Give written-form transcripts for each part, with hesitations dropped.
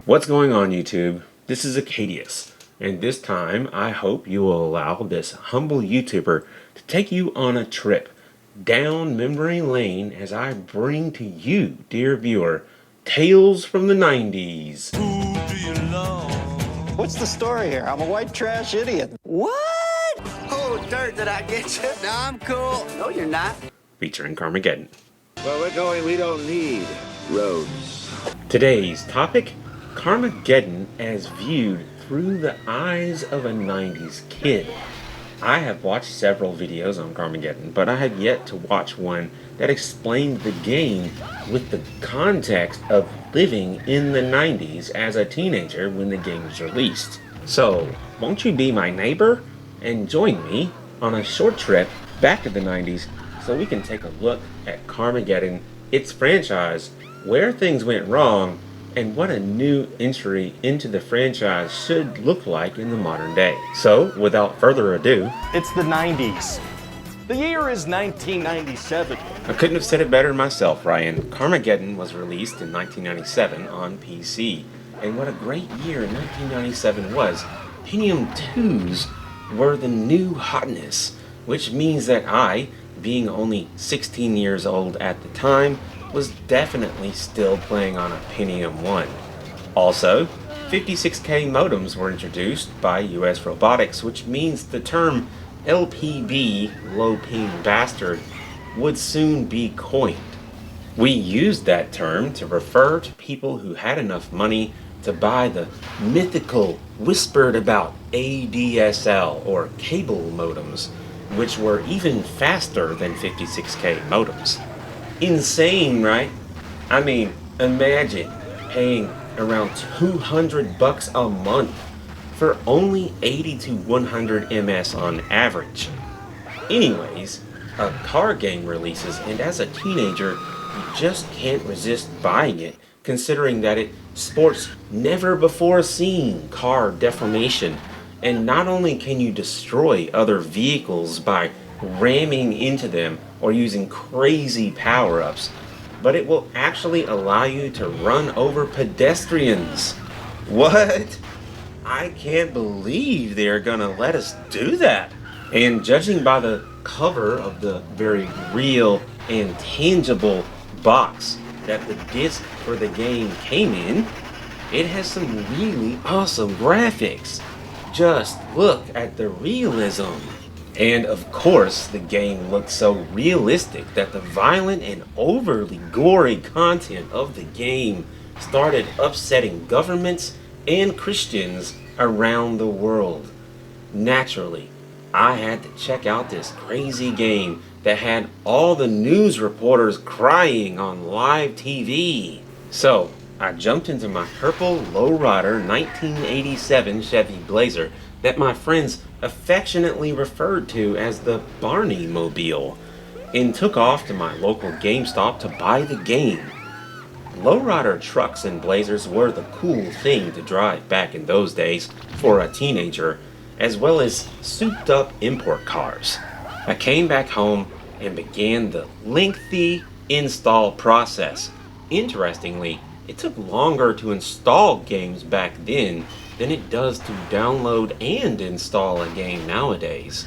What's going on, YouTube? This is Acadius, and this time I hope you will allow this humble YouTuber to take you on a trip down memory lane as I bring to you, dear viewer, tales from the 90s. Who do you love? What's the story here? I'm a white trash idiot. What? Oh, dirt, did I get you? No, I'm cool. No, you're not. Featuring Carmageddon. Where we're going, we don't need roads. Today's topic, Carmageddon as viewed through the eyes of a 90s kid. I have watched several videos on Carmageddon, but I have yet to watch one that explained the game with the context of living in the 90s as a teenager when the game was released. So, won't you be my neighbor and join me on a short trip back to the 90s so we can take a look at Carmageddon, its franchise, where things went wrong, and what a new entry into the franchise should look like in the modern day. So, without further ado, It's the 90s. The year is 1997. I couldn't have said it better myself, Ryan. Carmageddon was released in 1997 on PC. And what a great year 1997 was. Pentium 2s were the new hotness, which means that I, being only 16 years old at the time, was definitely still playing on a Pentium 1. Also, 56K modems were introduced by US Robotics, which means the term LPB, low ping bastard, would soon be coined. We used that term to refer to people who had enough money to buy the mythical, whispered about ADSL or cable modems, which were even faster than 56K modems. Insane, right? I mean, imagine paying around $200 a month for only 80 to 100 ms on average. Anyways, a car game releases, and as a teenager, you just can't resist buying it, considering that it sports never before seen car deformation. And not only can you destroy other vehicles by ramming into them or using crazy power-ups, but it will actually allow you to run over pedestrians. What? I can't believe they're gonna let us do that. And judging by the cover of the very real and tangible box that the disc for the game came in, it has some really awesome graphics. Just look at the realism. And of course, the game looked so realistic that the violent and overly gory content of the game started upsetting governments and Christians around the world. Naturally, I had to check out this crazy game that had all the news reporters crying on live TV. So, I jumped into my purple lowrider 1987 Chevy Blazer that my friends affectionately referred to as the Barney Mobile, and took off to my local GameStop to buy the game. Lowrider trucks and Blazers were the cool thing to drive back in those days for a teenager, as well as souped up import cars. I came back home and began the lengthy install process. Interestingly, it took longer to install games back then than it does to download and install a game nowadays.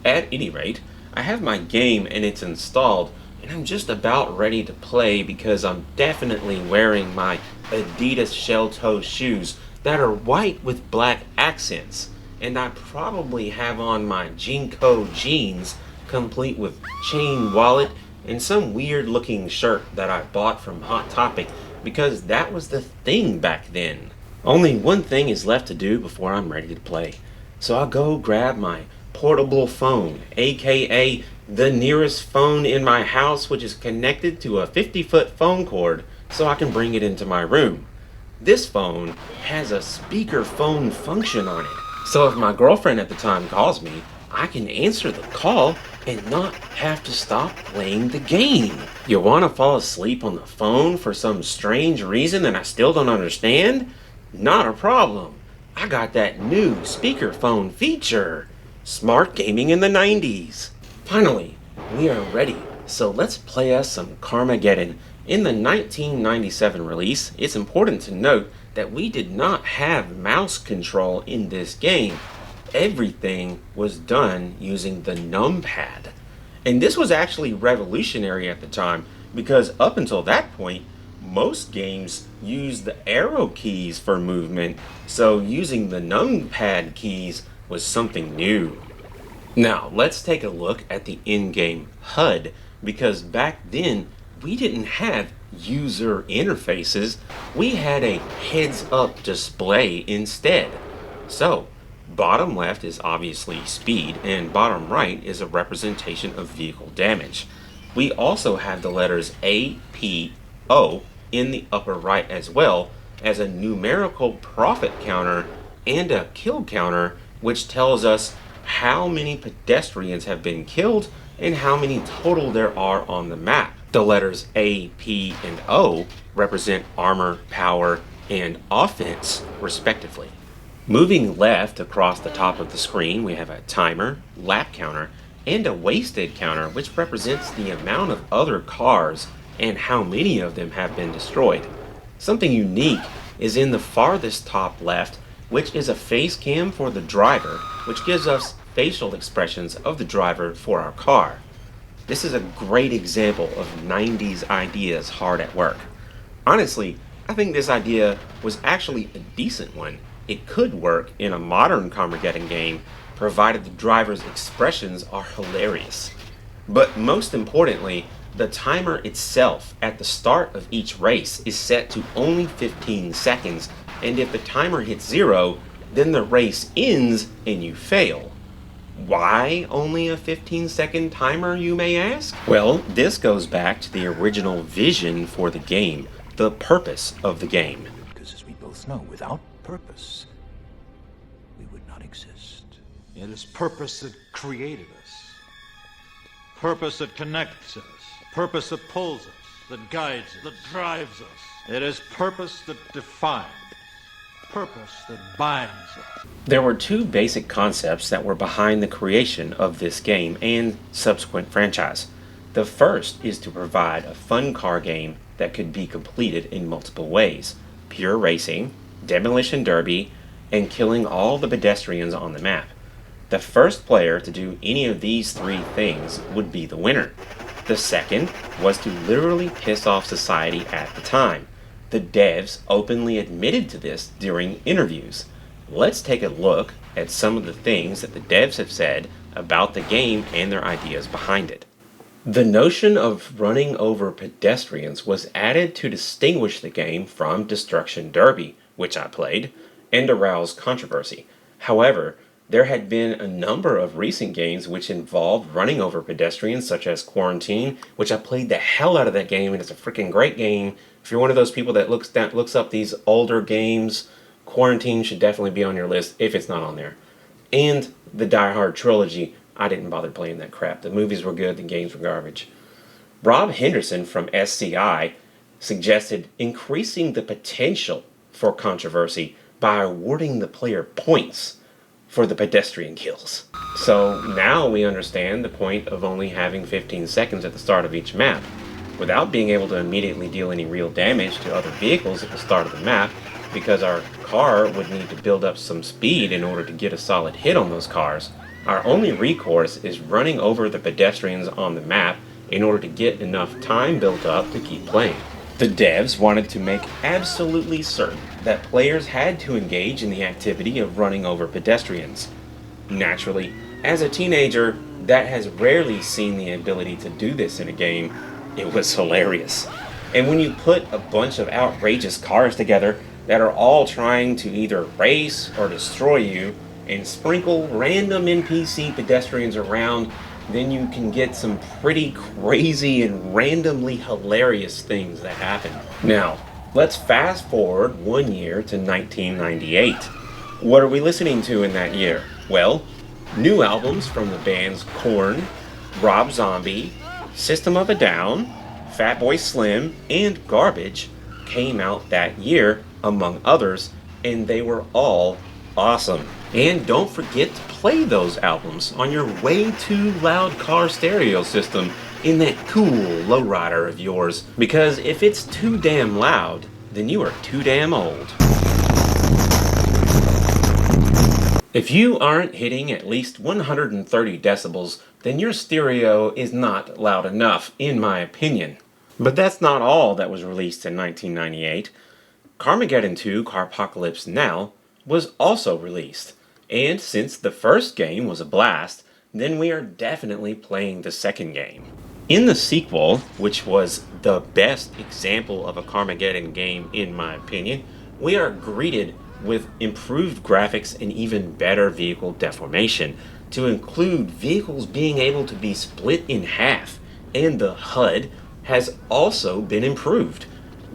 At any rate, I have my game and it's installed, and I'm just about ready to play because I'm definitely wearing my Adidas shell toe shoes that are white with black accents, and I probably have on my Jinko jeans complete with chain wallet and some weird looking shirt that I bought from Hot Topic because that was the thing back then. Only one thing is left to do before I'm ready to play. So I'll go grab my portable phone, aka the nearest phone in my house, which is connected to a 50-foot phone cord so I can bring it into my room. This phone has a speakerphone function on it. So if my girlfriend at the time calls me, I can answer the call and not have to stop playing the game. You want to fall asleep on the phone for some strange reason that I still don't understand? Not a problem. I got that new speakerphone feature. Smart gaming in the 90s. Finally, we are ready. So let's play us some Carmageddon. In the 1997 release, it's important to note that we did not have mouse control in this game. Everything was done using the numpad. And this was actually revolutionary at the time, because up until that point, most games used the arrow keys for movement, so using the numpad keys was something new. Now, let's take a look at the in-game HUD, because back then, we didn't have user interfaces, we had a heads-up display instead. So, bottom left is obviously speed, and bottom right is a representation of vehicle damage. We also have the letters A, P, O in the upper right, as well as a numerical profit counter and a kill counter, which tells us how many pedestrians have been killed and how many total there are on the map. The letters A, P, and O represent armor, power, and offense, respectively. Moving left across the top of the screen, we have a timer, lap counter, and a wasted counter, which represents the amount of other cars and how many of them have been destroyed. Something unique is in the farthest top left, which is a face cam for the driver, which gives us facial expressions of the driver for our car. This is a great example of 90s ideas hard at work. Honestly, I think this idea was actually a decent one. It could work in a modern Carmageddon game, provided the driver's expressions are hilarious. But most importantly, the timer itself at the start of each race is set to only 15 seconds, and if the timer hits 0, then the race ends and you fail. Why only a 15-second timer, you may ask? Well, this goes back to the original vision for the game, the purpose of the game. Because as we both know, without purpose, we would not exist. It is purpose that created us. Purpose that connects us. Purpose that pulls us, that guides us, that drives us. It is purpose that defines. Purpose that binds us. There were two basic concepts that were behind the creation of this game and subsequent franchise. The first is to provide a fun car game that could be completed in multiple ways: pure racing, demolition derby, and killing all the pedestrians on the map. The first player to do any of these three things would be the winner. The second was to literally piss off society at the time. The devs openly admitted to this during interviews. Let's take a look at some of the things that the devs have said about the game and their ideas behind it. The notion of running over pedestrians was added to distinguish the game from Destruction Derby, which I played, and arouse controversy. However, there had been a number of recent games which involved running over pedestrians, such as Quarantine, which I played the hell out of that game, and it's a freaking great game. If you're one of those people that looks up these older games, Quarantine should definitely be on your list if it's not on there. And the Die Hard trilogy, I didn't bother playing that crap. The movies were good, the games were garbage. Rob Henderson from SCI suggested increasing the potential for controversy by awarding the player points for the pedestrian kills. So now we understand the point of only having 15 seconds at the start of each map. Without being able to immediately deal any real damage to other vehicles at the start of the map, because our car would need to build up some speed in order to get a solid hit on those cars, our only recourse is running over the pedestrians on the map in order to get enough time built up to keep playing. The devs wanted to make absolutely certain that players had to engage in the activity of running over pedestrians. Naturally, as a teenager that has rarely seen the ability to do this in a game, it was hilarious. And when you put a bunch of outrageous cars together that are all trying to either race or destroy you and sprinkle random NPC pedestrians around, then you can get some pretty crazy and randomly hilarious things that happen. Now, let's fast forward 1 year to 1998. What are we listening to in that year? Well, new albums from the bands Korn, Rob Zombie, System of a Down, Fatboy Slim, and Garbage came out that year, among others, and they were all awesome. And don't forget to play those albums on your way too loud car stereo system in that cool lowrider of yours, because if it's too damn loud, then you are too damn old. If you aren't hitting at least 130 decibels, then your stereo is not loud enough, in my opinion. But that's not all that was released in 1998. Carmageddon 2 Carpocalypse Now was also released, and since the first game was a blast, then we are definitely playing the second game. In the sequel, which was the best example of a Carmageddon game in my opinion, we are greeted with improved graphics and even better vehicle deformation, to include vehicles being able to be split in half, and the HUD has also been improved.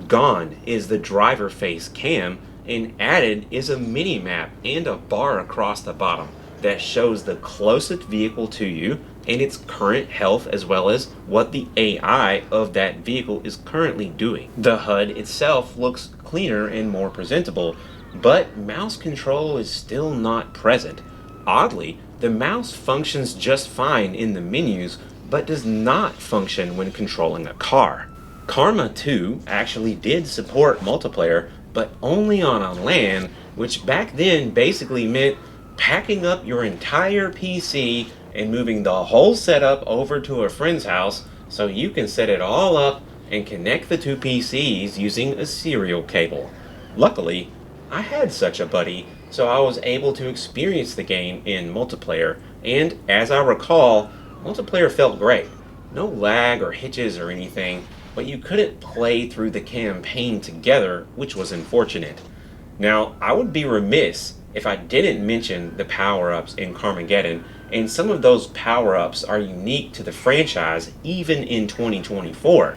Gone is the driver face cam, and added is a mini map and a bar across the bottom that shows the closest vehicle to you and its current health, as well as what the AI of that vehicle is currently doing. The HUD itself looks cleaner and more presentable, but mouse control is still not present. Oddly, the mouse functions just fine in the menus, but does not function when controlling a car. Karma 2 actually did support multiplayer, but only on a LAN, which back then basically meant packing up your entire PC and moving the whole setup over to a friend's house so you can set it all up and connect the two PCs using a serial cable. Luckily, I had such a buddy, so I was able to experience the game in multiplayer, and as I recall, multiplayer felt great. No lag or hitches or anything, but you couldn't play through the campaign together, which was unfortunate. Now, I would be remiss if I didn't mention the power-ups in Carmageddon, and some of those power-ups are unique to the franchise even in 2024.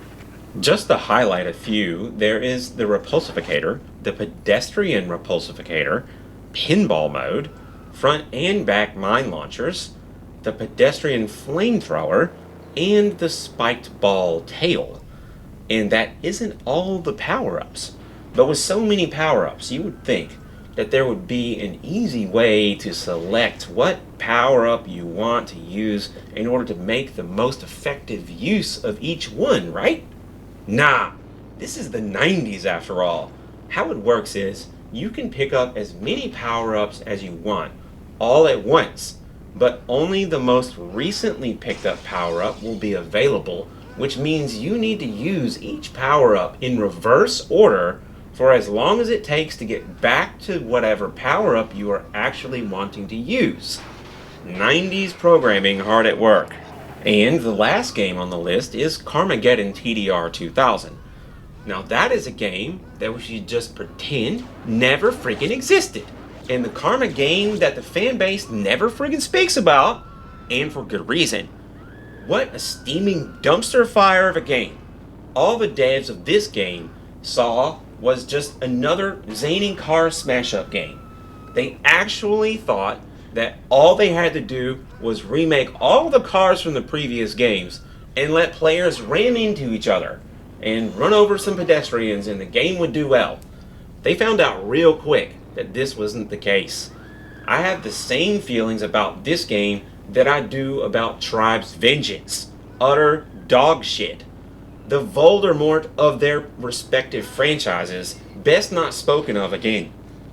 Just to highlight a few, there is the Repulsificator, the Pedestrian Repulsificator, Pinball Mode, front and back mine launchers, the Pedestrian Flamethrower, and the Spiked Ball Tail. And that isn't all the power-ups. But with so many power-ups, you would think that there would be an easy way to select what power-up you want to use in order to make the most effective use of each one, right? Nah, this is the 90s after all. How it works is, you can pick up as many power-ups as you want, all at once, but only the most recently picked up power-up will be available, which means you need to use each power-up in reverse order for as long as it takes to get back to whatever power-up you are actually wanting to use. 90s programming hard at work. And the last game on the list is Carmageddon TDR 2000. Now that is a game that we should just pretend never friggin' existed. And the Karma game that the fan base never friggin' speaks about, and for good reason. What a steaming dumpster fire of a game. All the devs of this game saw was just another zany car smash-up game. They actually thought that all they had to do was remake all the cars from the previous games and let players ram into each other and run over some pedestrians and the game would do well. They found out real quick that this wasn't the case. I have the same feelings about this game that I do about Tribe's Vengeance. Utter dog shit. The Voldemort of their respective franchises, best not spoken of again.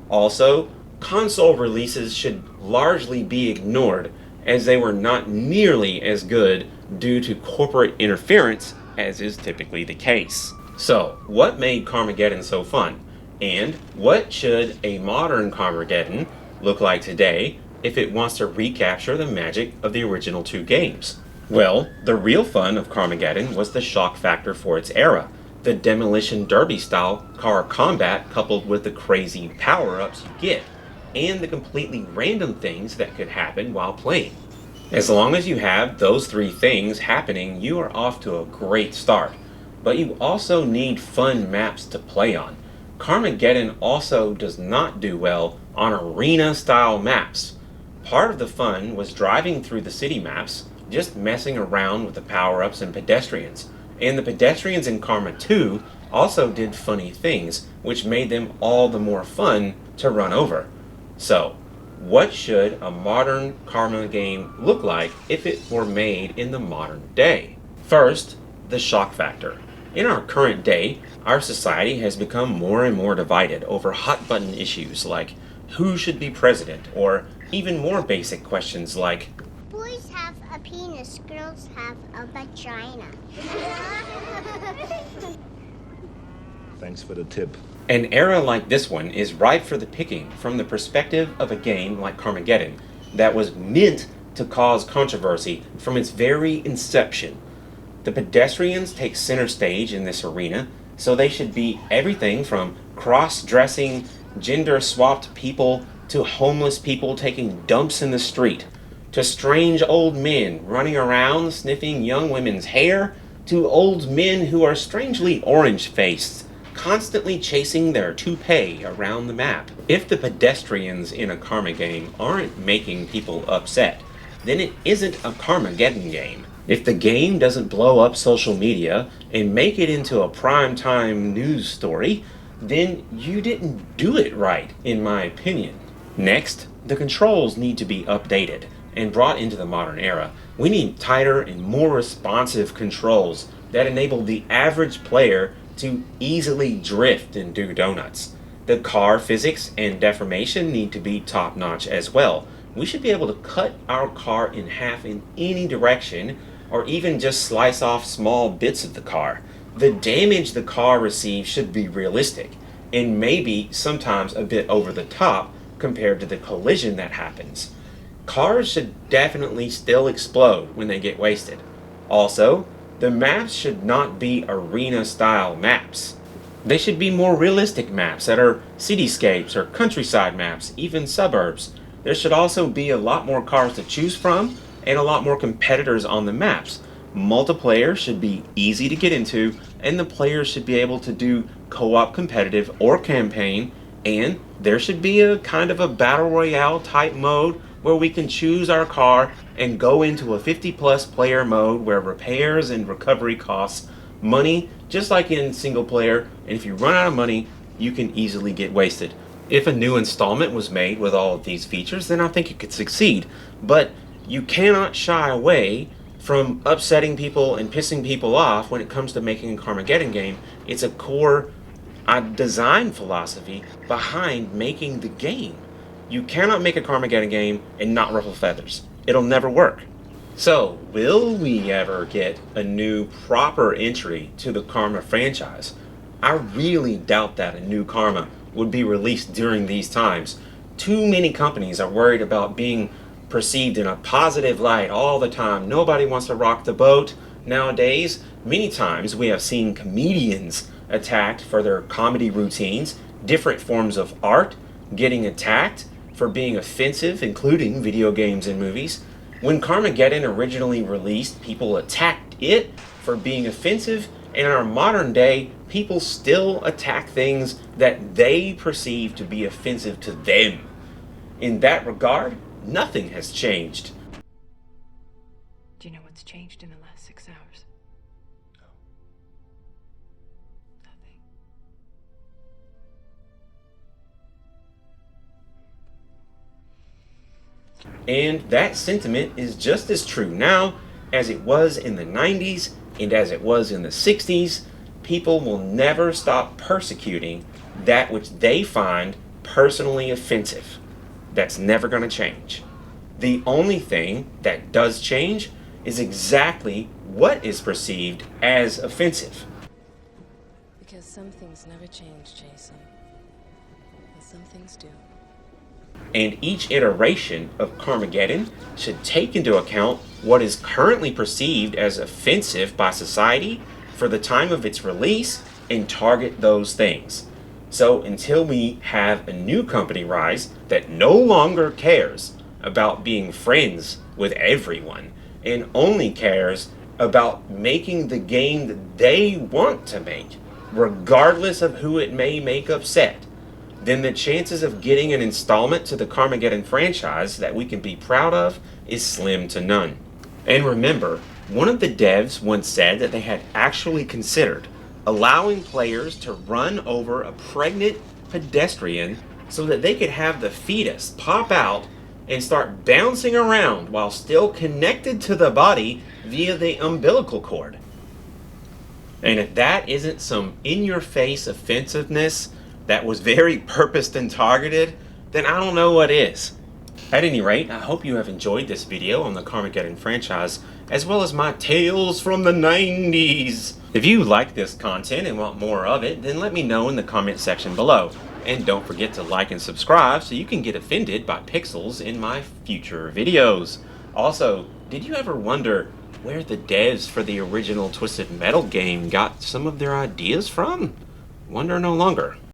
Also, console releases should largely be ignored, as they were not nearly as good due to corporate interference as is typically the case. So, what made Carmageddon so fun? And what should a modern Carmageddon look like today if it wants to recapture the magic of the original two games? Well, the real fun of Carmageddon was the shock factor for its era, the Demolition Derby style car combat coupled with the crazy power-ups you get, and the completely random things that could happen while playing. As long as you have those three things happening, you are off to a great start. But you also need fun maps to play on. Carmageddon also does not do well on arena-style maps. Part of the fun was driving through the city maps, just messing around with the power-ups and pedestrians. And the pedestrians in Karma 2 also did funny things, which made them all the more fun to run over. So, what should a modern Karma game look like if it were made in the modern day? First, the shock factor. In our current day, our society has become more and more divided over hot button issues like who should be president or even more basic questions like, boys have a penis, girls have a vagina. Thanks for the tip. an era like this one is ripe for the picking from the perspective of a game like Carmageddon that was meant to cause controversy from its very inception. The pedestrians take center stage in this arena, so they should be everything from cross-dressing, gender-swapped people to homeless people taking dumps in the street, to strange old men running around sniffing young women's hair, to old men who are strangely orange-faced, constantly chasing their toupee around the map. If the pedestrians in a Karma game aren't making people upset, then it isn't a Carmageddon game. If the game doesn't blow up social media and make it into a primetime news story, then you didn't do it right, in my opinion. Next, the controls need to be updated and brought into the modern era. We need tighter and more responsive controls that enable the average player to easily drift and do donuts. The car physics and deformation need to be top-notch as well. We should be able to cut our car in half in any direction, or even just slice off small bits of the car. The damage the car receives should be realistic, and maybe sometimes a bit over the top compared to the collision that happens. Cars should definitely still explode when they get wasted. Also, the maps should not be arena-style maps. They should be more realistic maps that are cityscapes or countryside maps, even suburbs. There should also be a lot more cars to choose from and a lot more competitors on the maps. Multiplayer should be easy to get into, and the players should be able to do co-op competitive or campaign, and there should be a kind of a battle royale type mode where we can choose our car and go into a 50+ player mode where repairs and recovery costs money, just like in single player, and if you run out of money, you can easily get wasted. If a new installment was made with all of these features, then I think it could succeed, but you cannot shy away from upsetting people and pissing people off when it comes to making a Carmageddon game. It's a core design philosophy behind making the game. You cannot make a Carmageddon game and not ruffle feathers. It'll never work. So, will we ever get a new proper entry to the Karma franchise? I really doubt that a new Karma would be released during these times. Too many companies are worried about being perceived in a positive light all the time. Nobody wants to rock the boat nowadays. Many times we have seen comedians attacked for their comedy routines, different forms of art getting attacked for being offensive, including video games and movies. When Carmageddon originally released, people attacked it for being offensive, and in our modern day, people still attack things that they perceive to be offensive to them. In that regard, nothing has changed. Do you know what's changed in the last 6 hours? No. Nothing. And that sentiment is just as true now as it was in the 90s and as it was in the 60s. People will never stop persecuting that which they find personally offensive. That's never going to change. The only thing that does change is exactly what is perceived as offensive. Because some things never change, Jason. And some things do. And each iteration of Carmageddon should take into account what is currently perceived as offensive by society for the time of its release and target those things. So until we have a new company rise that no longer cares about being friends with everyone and only cares about making the game that they want to make, regardless of who it may make upset, then the chances of getting an installment to the Carmageddon franchise that we can be proud of is slim to none. And remember, one of the devs once said that they had actually considered allowing players to run over a pregnant pedestrian so that they could have the fetus pop out and start bouncing around while still connected to the body via the umbilical cord. And if that isn't some in-your-face offensiveness that was very purposed and targeted, then I don't know what is. At any rate, I hope you have enjoyed this video on the Carmageddon franchise, as well as my tales from the 90s. If you like this content and want more of it, then let me know in the comment section below. And don't forget to like and subscribe so you can get offended by pixels in my future videos. Also, did you ever wonder where the devs for the original Twisted Metal game got some of their ideas from? Wonder no longer.